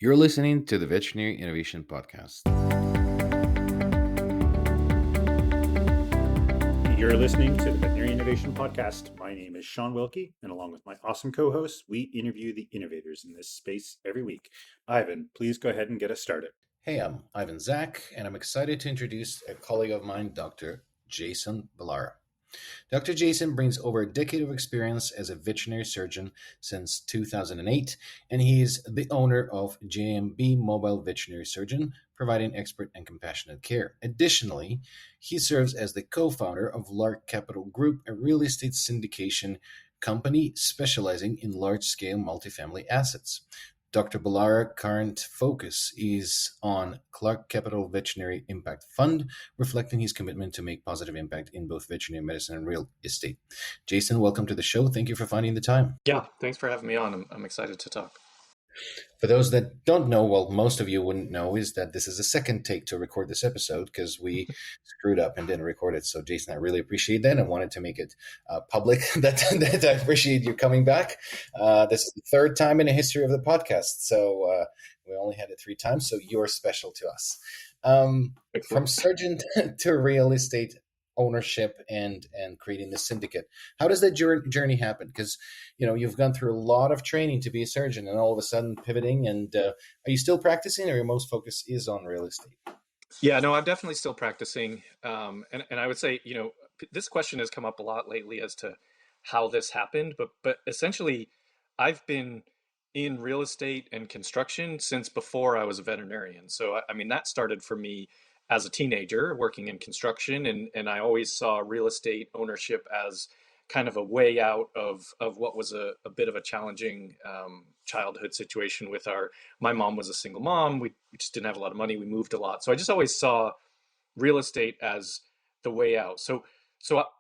You're listening to the Veterinary Innovation Podcast. You're listening to the Veterinary Innovation Podcast. My name is Sean Wilkie, and along with my awesome co hosts, we interview the innovators in this space every week. Ivan, please go ahead and get us started. Hey, I'm Ivan Zach, and I'm excited to introduce a colleague of mine, Dr. Jason Balara. Dr. Jason brings over a decade of experience as a veterinary surgeon since 2008, and he is the owner of JMB Mobile Veterinary Surgeon, providing expert and compassionate care. Additionally, he serves as the co-founder of Lark Capital Group, a real estate syndication company specializing in large-scale multifamily assets. Dr. Balara current focus is on Clark Capital Veterinary Impact Fund, reflecting his commitment to make positive impact in both veterinary medicine and real estate. Jason, welcome to the show. Thank you for finding the time. Yeah, thanks for having me on. I'm excited to talk. For those that don't know, well, most of you wouldn't know, is that this is a second take to record this episode because we screwed up and didn't record it. So, Jason, I really appreciate that. I wanted to make it public that I appreciate you coming back. This is the third time in the history of the podcast. So we only had it 3 times. So you're special to us. From surgeon to real estate ownership and creating the syndicate. How does that journey happen? Because you've gone through a lot of training to be a surgeon, and all of a sudden pivoting. And are you still practicing, or your most focus is on real estate? Yeah, no, I'm definitely still practicing. And I would say, this question has come up a lot lately as to how this happened. But essentially, I've been in real estate and construction since before I was a veterinarian. So I mean, that started for me as a teenager working in construction, and I always saw real estate ownership as kind of a way out of what was a bit of a challenging childhood situation with my mom was a single mom. We just didn't have a lot of money. We moved a lot. So I just always saw real estate as the way out. So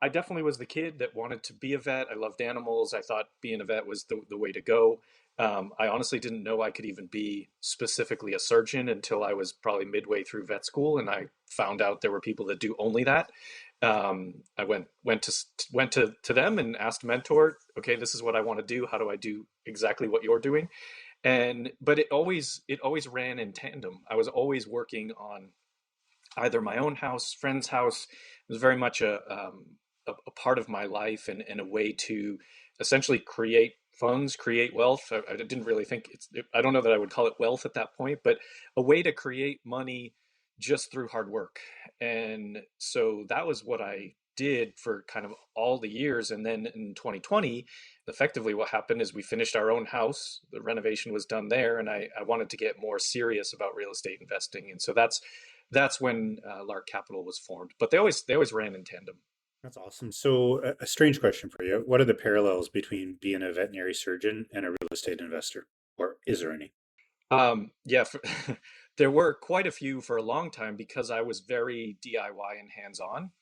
I definitely was the kid that wanted to be a vet. I loved animals. I thought being a vet was the way to go. I honestly didn't know I could even be specifically a surgeon until I was probably midway through vet school, and I found out there were people that do only that. I went to them and asked a mentor, okay, this is what I want to do. How do I do exactly what you're doing? But it always ran in tandem. I was always working on either my own house, friend's house. It was very much a part of my life and a way to essentially create funds, create wealth. I didn't really think I don't know that I would call it wealth at that point, but a way to create money just through hard work. And so that was what I did for kind of all the years. And then in 2020, effectively what happened is we finished our own house. The renovation was done there, and I wanted to get more serious about real estate investing. And so that's when Lark Capital was formed. But they always ran in tandem. That's awesome. So, a strange question for you. What are the parallels between being a veterinary surgeon and a real estate investor? Or is there any? Yeah, there were quite a few for a long time because I was very DIY and hands-on.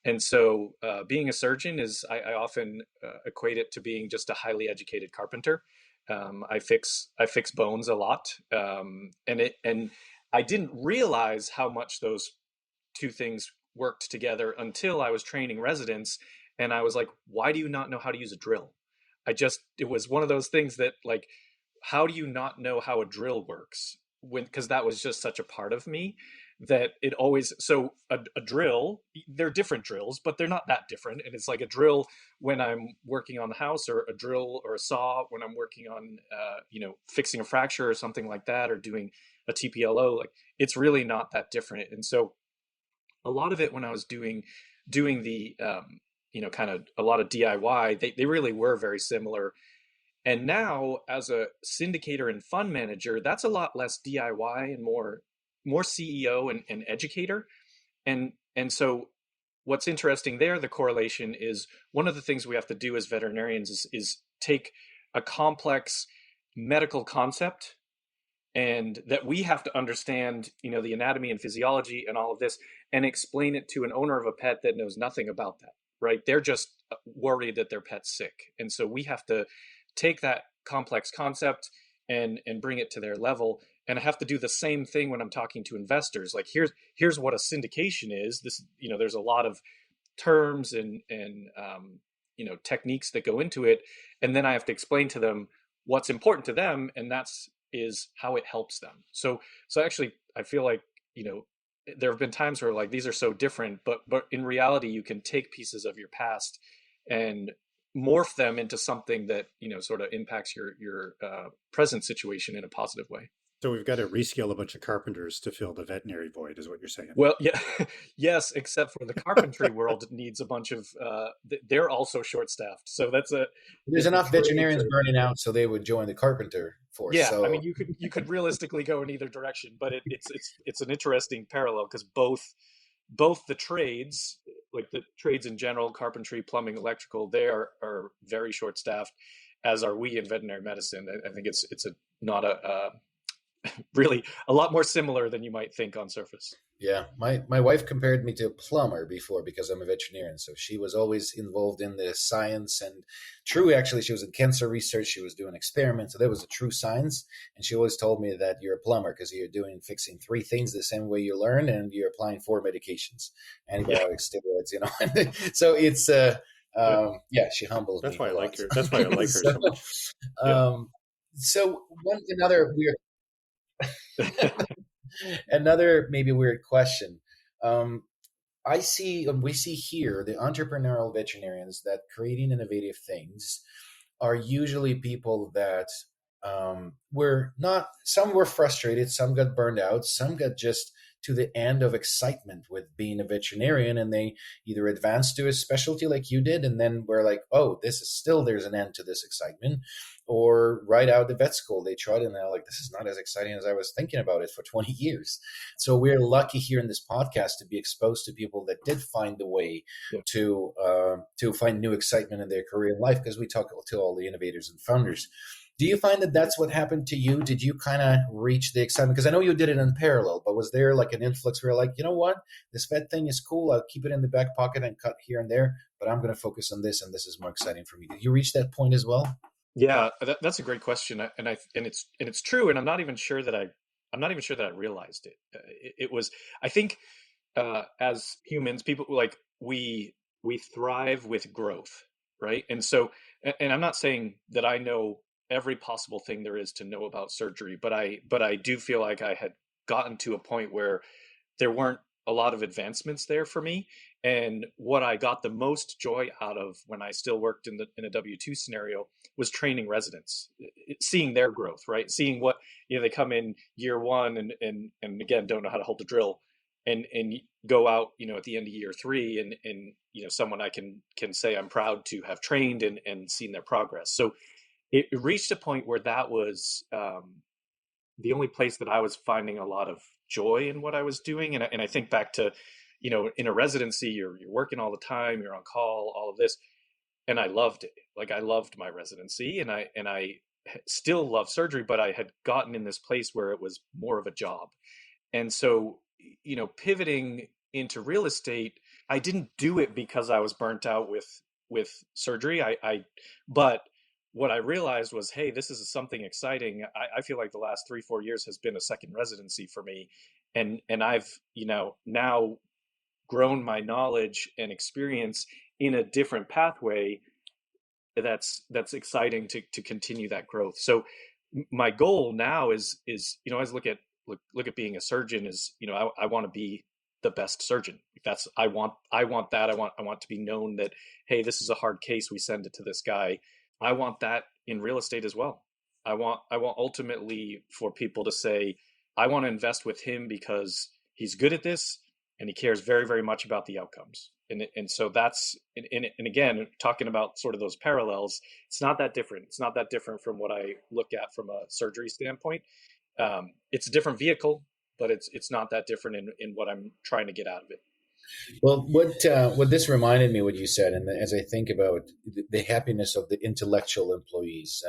And so being a surgeon I often equate it to being just a highly educated carpenter. I fix bones a lot. And I didn't realize how much those two things worked together until I was training residents, and I was like, why do you not know how to use a drill? It was one of those things that, like, how do you not know how a drill works? Because that was just such a part of me that it always, so a drill, they're different drills, but they're not that different. And it's like a drill when I'm working on the house, or a drill or a saw when I'm working on, fixing a fracture or something like that, or doing a TPLO. Like, it's really not that different. And so a lot of it when I was doing the, kind of a lot of DIY, they really were very similar. And now as a syndicator and fund manager, that's a lot less DIY and more CEO and educator. And so what's interesting there, the correlation is one of the things we have to do as veterinarians is take a complex medical concept, and that we have to understand, the anatomy and physiology and all of this, and explain it to an owner of a pet that knows nothing about that, right? They're just worried that their pet's sick. And so we have to take that complex concept and bring it to their level. And I have to do the same thing when I'm talking to investors. Like, here's what a syndication is. This, there's a lot of terms and techniques that go into it. And then I have to explain to them what's important to them. And that's is how it helps them. So actually, I feel like, there have been times where like these are so different, but in reality, you can take pieces of your past and morph them into something that, sort of impacts your present situation in a positive way. So we've got to reskill a bunch of carpenters to fill the veterinary void, is what you're saying. Well, yeah, yes, except for the carpentry world needs a bunch of. They're also short-staffed, so There's the enough trades veterinarians are. burning out, so they would join the carpenter force. Yeah, I So mean, you could realistically go in either direction, but it's an interesting parallel because both the trades, like the trades in general, carpentry, plumbing, electrical, they are very short-staffed, as are we in veterinary medicine. I think it's a not a really a lot more similar than you might think on surface. yeah, my wife compared me to a plumber before because I'm a veterinarian. So she was always involved in the science and true. Actually, she was in cancer research. She was doing experiments. So there was a true science. And she always told me that you're a plumber because you're doing fixing three things the same way you learn, and you're applying four medications, Yeah, antibiotics, steroids. So it's Yeah, yeah, she humbles that's me why a I like lot. her. That's why I like her so so much. Yeah. um, so one another weird another maybe weird question. Um, I see, and we see here, the entrepreneurial veterinarians that creating innovative things are usually people that were not, some were frustrated, some got burned out, some got just to the end of excitement with being a veterinarian, and they either advanced to a specialty like you did, and then we're like, oh, this is still, there's an end to this excitement, or right out of vet school, they tried and they're like, this is not as exciting as I was thinking about it for 20 years. So we're lucky here in this podcast to be exposed to people that did find the way yeah. to find new excitement in their career and life, because we talk to all the innovators and founders. Do you find that that's what happened to you? Did you kind of reach the excitement? Because I know you did it in parallel, but was there like an influx where you're like, you know what, this vet thing is cool. I'll keep it in the back pocket and cut here and there, but I'm going to focus on this, and this is more exciting for me. Did you reach that point as well? Yeah, that's a great question, and it's true, and I'm not even sure that I realized it. It was, I think, as humans, people like we thrive with growth, right? And so, and I'm not saying that I know every possible thing there is to know about surgery, but I do feel like I had gotten to a point where there weren't a lot of advancements there for me. And what I got the most joy out of when I still worked in a W-2 scenario was training residents, seeing their growth, right? Seeing what, they come in year one and again don't know how to hold the drill, and go out, at the end of year three, and someone I can say I'm proud to have trained and seen their progress. So it reached a point where that was the only place that I was finding a lot of joy in what I was doing. And I think back to, in a residency, you're working all the time, you're on call, all of this, and I loved it. Like I loved my residency, and I still love surgery, but I had gotten in this place where it was more of a job. And so, pivoting into real estate, I didn't do it because I was burnt out with surgery. But what I realized was, hey, this is something exciting. I feel like the last 3-4 years has been a second residency for me, and I've now grown my knowledge and experience in a different pathway that's exciting to continue that growth. So my goal now is as I look at being a surgeon is, I want to be the best surgeon. That's I want that. I want to be known that, hey, this is a hard case, we send it to this guy. I want that in real estate as well. I want ultimately for people to say, I want to invest with him because he's good at this and he cares very, very much about the outcomes. And so that's, and again, talking about sort of those parallels, it's not that different. It's not that different from what I look at from a surgery standpoint. It's a different vehicle, but it's not that different in what I'm trying to get out of it. Well, what this reminded me, what you said, and as I think about the happiness of the intellectual employees,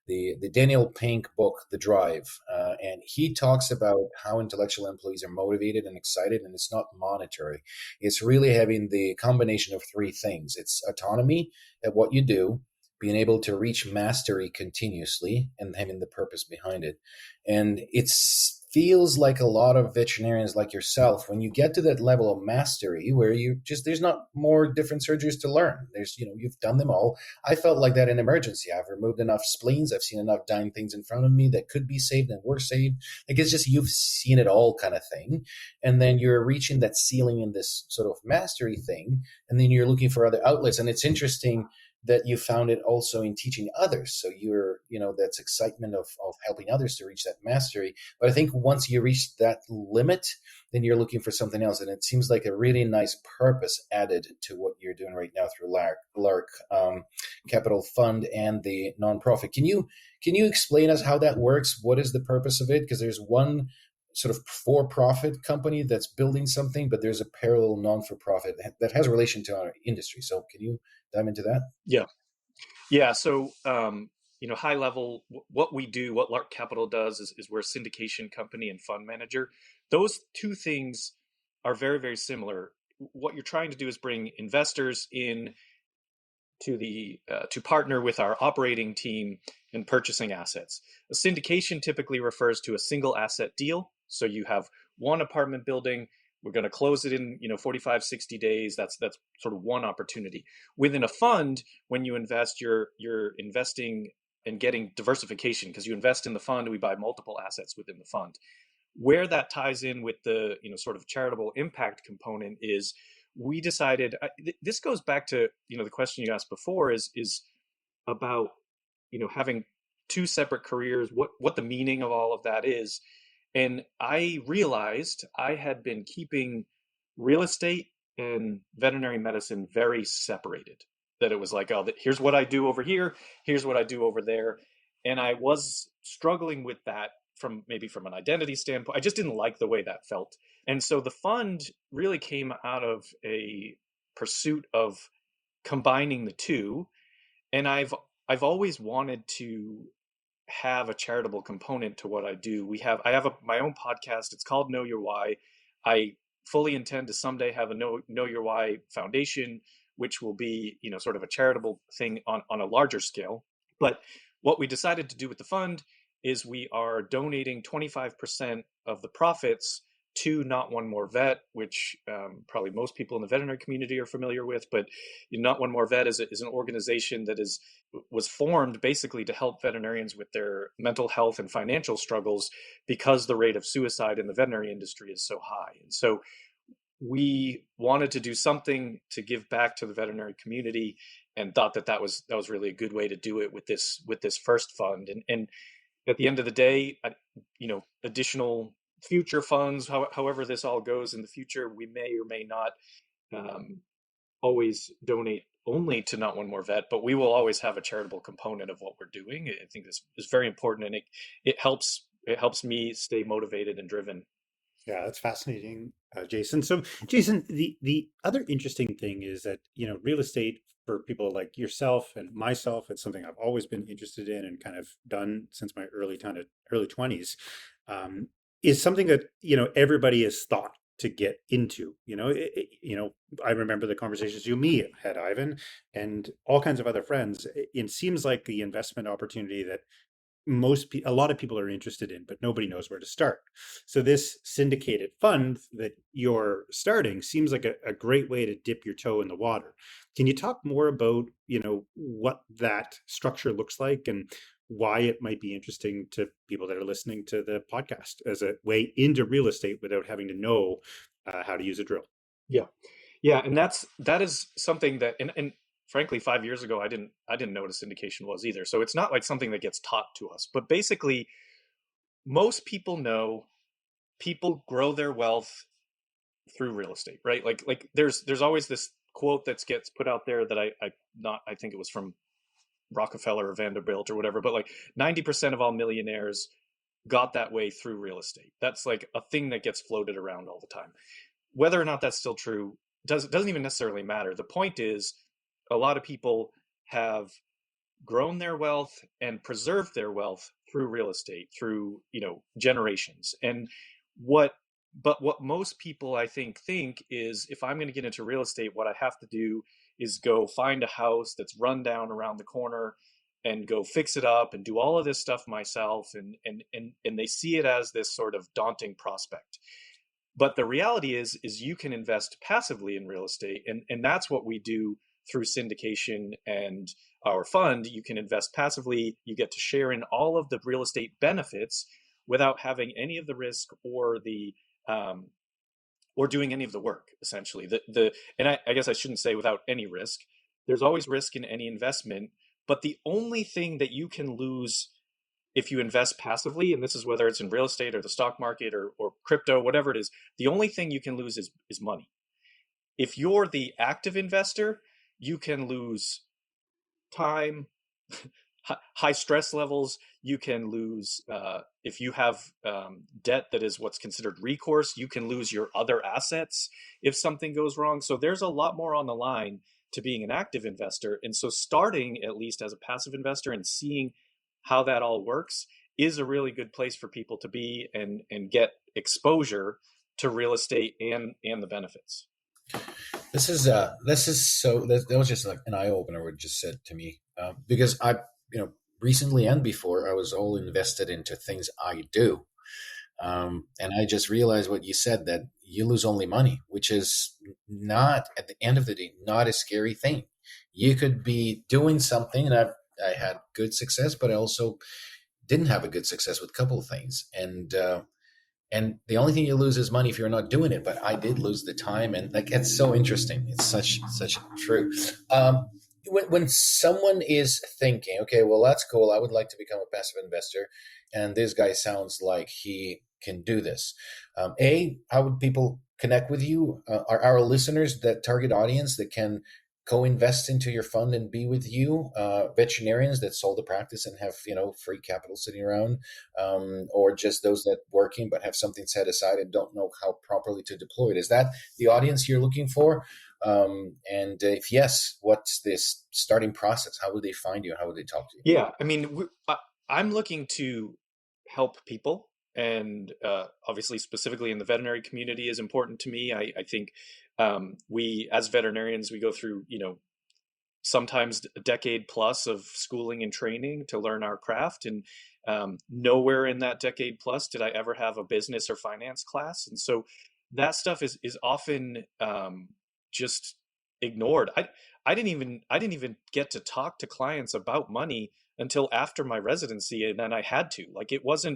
the Daniel Pink book, The Drive, and he talks about how intellectual employees are motivated and excited, and it's not monetary. It's really having the combination of three things. It's autonomy at what you do, being able to reach mastery continuously, and having the purpose behind it. And it's feels like a lot of veterinarians like yourself, when you get to that level of mastery where you just, there's not more different surgeries to learn. There's, you've done them all. I felt like that in emergency. I've removed enough spleens. I've seen enough dying things in front of me that could be saved and were saved. Like, it's just, you've seen it all kind of thing. And then you're reaching that ceiling in this sort of mastery thing. And then you're looking for other outlets. And it's interesting that you found it also in teaching others. So you're, that's excitement of helping others to reach that mastery. But I think once you reach that limit, then you're looking for something else. And it seems like a really nice purpose added to what you're doing right now through Lark Capital Fund and the nonprofit. Can you explain us how that works? What is the purpose of it? Because there's one sort of for-profit company that's building something, but there's a parallel non-for-profit that has a relation to our industry. So can you dive into that? Yeah. Yeah. So, high level, what we do, what Lark Capital does is we're a syndication company and fund manager. Those two things are very, very similar. What you're trying to do is bring investors in to partner with our operating team in purchasing assets. A syndication typically refers to a single asset deal. So you have one apartment building. We're going to close it in 45, 60 days. That's sort of one opportunity. Within a fund, when you invest, you're investing and getting diversification, because you invest in the fund, we buy multiple assets within the fund. Where that ties in with the sort of charitable impact component is, we decided, this goes back to the question you asked before, is about having two separate careers, what the meaning of all of that is. And I realized I had been keeping real estate and veterinary medicine very separated. That it was like, oh, here's what I do over here, here's what I do over there. And I was struggling with that from an identity standpoint. I just didn't like the way that felt. And so the fund really came out of a pursuit of combining the two. And I've always wanted to have a charitable component to what I do. I have my own podcast. It's called Know Your Why. I fully intend to someday have a Know Your Why foundation, which will be sort of a charitable thing on a larger scale. But what we decided to do with the fund is we are donating 25% of the profits to Not One More Vet, which probably most people in the veterinary community are familiar with. But Not One More Vet is an organization that was formed basically to help veterinarians with their mental health and financial struggles, because the rate of suicide in the veterinary industry is so high. And so we wanted to do something to give back to the veterinary community, and thought that was really a good way to do it with this first fund. And at the end of the day, additional future funds, however this all goes in the future, we may or may not always donate only to Not One More Vet, but we will always have a charitable component of what we're doing. I think this is very important, and it helps me stay motivated and driven. Yeah, that's fascinating, Jason. So, Jason, the other interesting thing is that real estate, for people like yourself and myself, it's something I've always been interested in and kind of done since my early 20s. Is something that everybody has thought to get into. I remember the conversations you and me had, Ivan, and all kinds of other friends. It seems like the investment opportunity that a lot of people are interested in, but nobody knows where to start. So this syndicated fund that you're starting seems like a great way to dip your toe in the water. Can you talk more about, what that structure looks like and why it might be interesting to people that are listening to the podcast as a way into real estate without having to know how to use a drill? Yeah. Yeah. And that is something that, and frankly, 5 years ago, I didn't know what a syndication was either. So it's not like something that gets taught to us, but basically most people know people grow their wealth through real estate, right? Like there's always this quote that gets put out there that I think it was from Rockefeller or Vanderbilt or whatever, but like 90% of all millionaires got that way through real estate. That's like a thing that gets floated around all the time. Whether or not that's still true doesn't even necessarily matter. The point is, a lot of people have grown their wealth and preserved their wealth through real estate, through generations. And what most people, I think is, if I'm going to get into real estate, what I have to do is go find a house that's run down around the corner and go fix it up and do all of this stuff myself, and they see it as this sort of daunting prospect. But the reality is you can invest passively in real estate, and that's what we do through syndication and our fund. You can invest passively. You get to share in all of the real estate benefits without having any of the risk um, or doing any of the work. Essentially, I guess I shouldn't say without any risk. There's always risk in any investment, but the only thing that you can lose if you invest passively, and this is whether it's in real estate or the stock market or crypto, whatever it is, the only thing you can lose is money. If you're the active investor, you can lose time, high stress levels. You can lose, if you have debt that is what's considered recourse, you can lose your other assets if something goes wrong. So there's a lot more on the line to being an active investor. And so starting at least as a passive investor and seeing how that all works is a really good place for people to be and get exposure to real estate and the benefits. That was just like an eye opener. What you just said to me, because recently and before I was all invested into things I do, and I just realized what you said, that you lose only money, which is not at the end of the day not a scary thing. You could be doing something, and I had good success, but I also didn't have a good success with a couple of things, and the only thing you lose is money if you're not doing it. But I did lose the time, and like it's so interesting. It's such true. When someone is thinking, okay, well that's cool, I would like to become a passive investor, and this guy sounds like he can do this. How would people connect with you? Are our listeners that target audience that can co-invest into your fund and be with you, veterinarians that sold the practice and have free capital sitting around, or just those that working but have something set aside and don't know how properly to deploy it? Is that the audience you're looking for? And if yes, what's this starting process? How would they find you? How would they talk to you? Yeah, I mean, I'm looking to help people, and obviously, specifically in the veterinary community, is important to me. I think we, as veterinarians, we go through, sometimes a decade plus of schooling and training to learn our craft, and nowhere in that decade plus did I ever have a business or finance class, and so that stuff is often just ignored. I didn't even get to talk to clients about money until after my residency, and then I had to. Like it was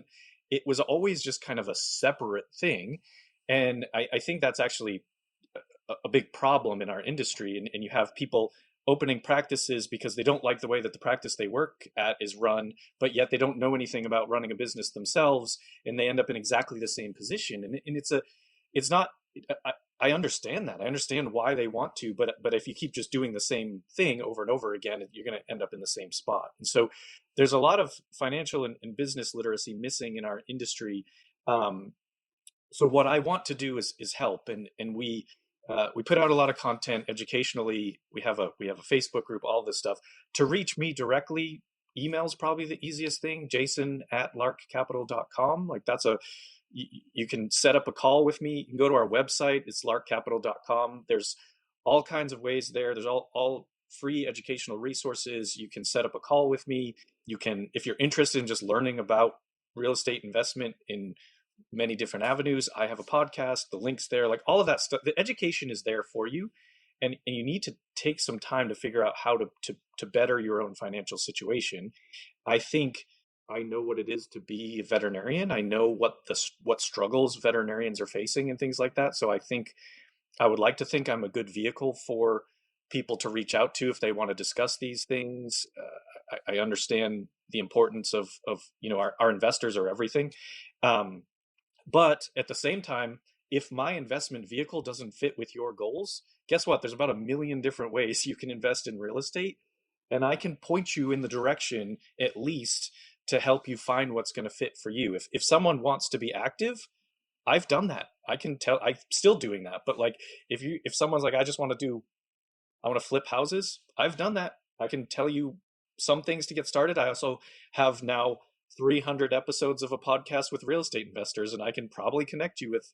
always just kind of a separate thing. And I think that's actually a big problem in our industry. And you have people opening practices because they don't like the way that the practice they work at is run, but yet they don't know anything about running a business themselves, and they end up in exactly the same position. And it's not, I understand that. I understand why they want to, but if you keep just doing the same thing over and over again, you're going to end up in the same spot. And so there's a lot of financial and business literacy missing in our industry. So what I want to do is help, and we put out a lot of content educationally. We have a Facebook group, all this stuff. To reach me directly, email's probably the easiest thing. Jason@larkcapital.com. Like you can set up a call with me. You can go to our website. It's larkcapital.com. There's all kinds of ways there. There's all free educational resources. You can set up a call with me. You can, if you're interested in just learning about real estate investment in many different avenues, I have a podcast, the link's there, like all of that stuff. The education is there for you. And you need to take some time to figure out how to better your own financial situation. I think I know what it is to be a veterinarian. I know what struggles veterinarians are facing and things like that. So I would like to think I'm a good vehicle for people to reach out to if they want to discuss these things. I understand the importance of our investors are everything. But at the same time, if my investment vehicle doesn't fit with your goals, guess what? There's about a million different ways you can invest in real estate. And I can point you in the direction, at least, to help you find what's going to fit for you. If someone wants to be active, I've done that. I can tell I'm still doing that. But like if someone's like, I want to flip houses, I've done that. I can tell you some things to get started. I also have now 300 episodes of a podcast with real estate investors, and I can probably connect you with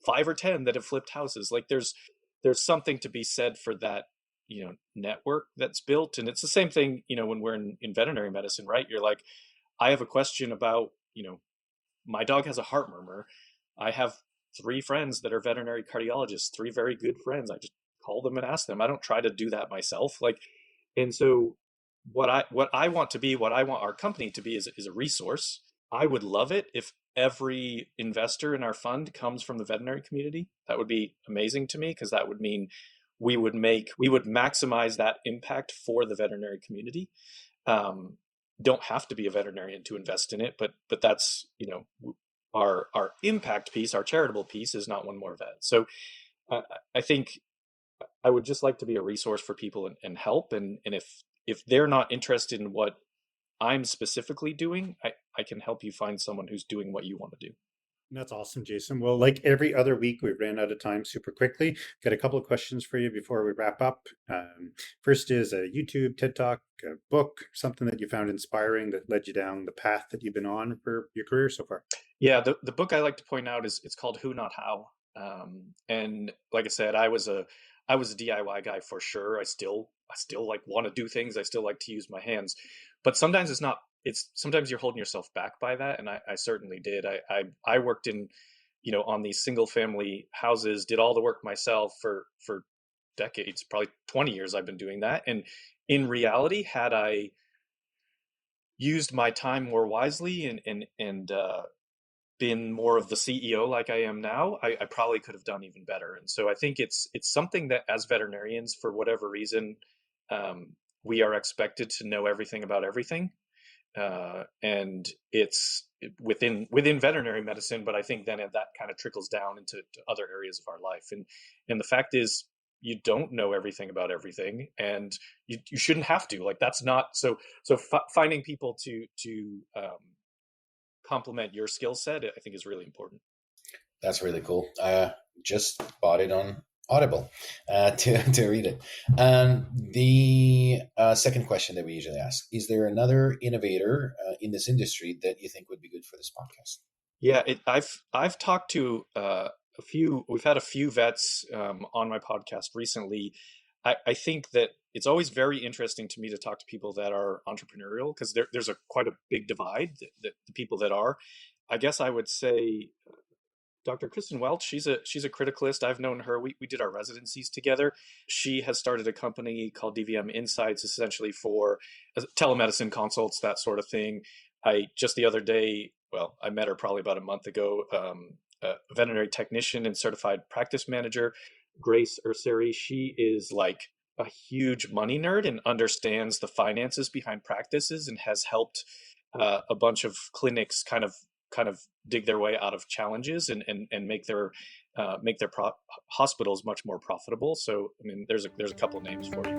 5 or 10 that have flipped houses. Like there's something to be said for that, network that's built. And it's the same thing, when we're in veterinary medicine, right? You're like, I have a question about, my dog has a heart murmur. I have 3 friends that are veterinary cardiologists, 3 very good friends. I just call them and ask them. I don't try to do that myself. And so what I want to be, what I want our company to be is a resource. I would love it if every investor in our fund comes from the veterinary community. That would be amazing to me, because that would mean we would maximize that impact for the veterinary community. Um, don't have to be a veterinarian to invest in it, but that's, our impact piece, our charitable piece is not one more vet. So uh, I think I would just like to be a resource for people and help. And if they're not interested in what I'm specifically doing, I can help you find someone who's doing what you want to do. That's awesome, Jason. Well, like every other week, we ran out of time super quickly. Got a couple of questions for you before we wrap up. First is a YouTube, TED Talk, a book, something that you found inspiring that led you down the path that you've been on for your career so far. Yeah, the book I like to point out is it's called Who Not How. And like I said, I was a DIY guy for sure. I still like want to do things. I still like to use my hands, but sometimes it's not. It's sometimes you're holding yourself back by that, and I certainly did. I worked in, on these single family houses, did all the work myself for decades, probably 20 years. I've been doing that, and in reality, had I used my time more wisely and been more of the CEO like I am now, I probably could have done even better. And so I think it's something that as veterinarians, for whatever reason, we are expected to know everything about everything. And it's within veterinary medicine, but I think then that kind of trickles down into to other areas of our life. And the fact is, you don't know everything about everything, and you shouldn't have to. Like, that's not so. So finding people to complement your skill set, I think, is really important. That's really cool. Just bought it on Audible to read it. The second question that we usually ask: is there another innovator in this industry that you think would be good for this podcast? Yeah, I've talked to a few. We've had a few vets on my podcast recently. I think that it's always very interesting to me to talk to people that are entrepreneurial, because there's quite a big divide. The people that are, I guess I would say, Dr. Kristen Welch. She's a criticalist. I've known her. We did our residencies together. She has started a company called DVM Insights, essentially for telemedicine consults, that sort of thing. I just the other day, well, I met her probably about a month ago. A veterinary technician and certified practice manager, Grace Urseri. She is like a huge money nerd and understands the finances behind practices, and has helped a bunch of clinics kind of dig their way out of challenges and make their hospitals much more profitable. So I mean, there's a couple names for you.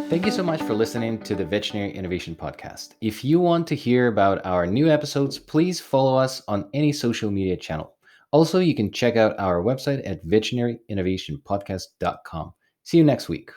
Thank you so much for listening to the Veterinary Innovation Podcast. If you want to hear about our new episodes, please follow us on any social media channel. Also, you can check out our website at veterinaryinnovationpodcast.com. See you next week.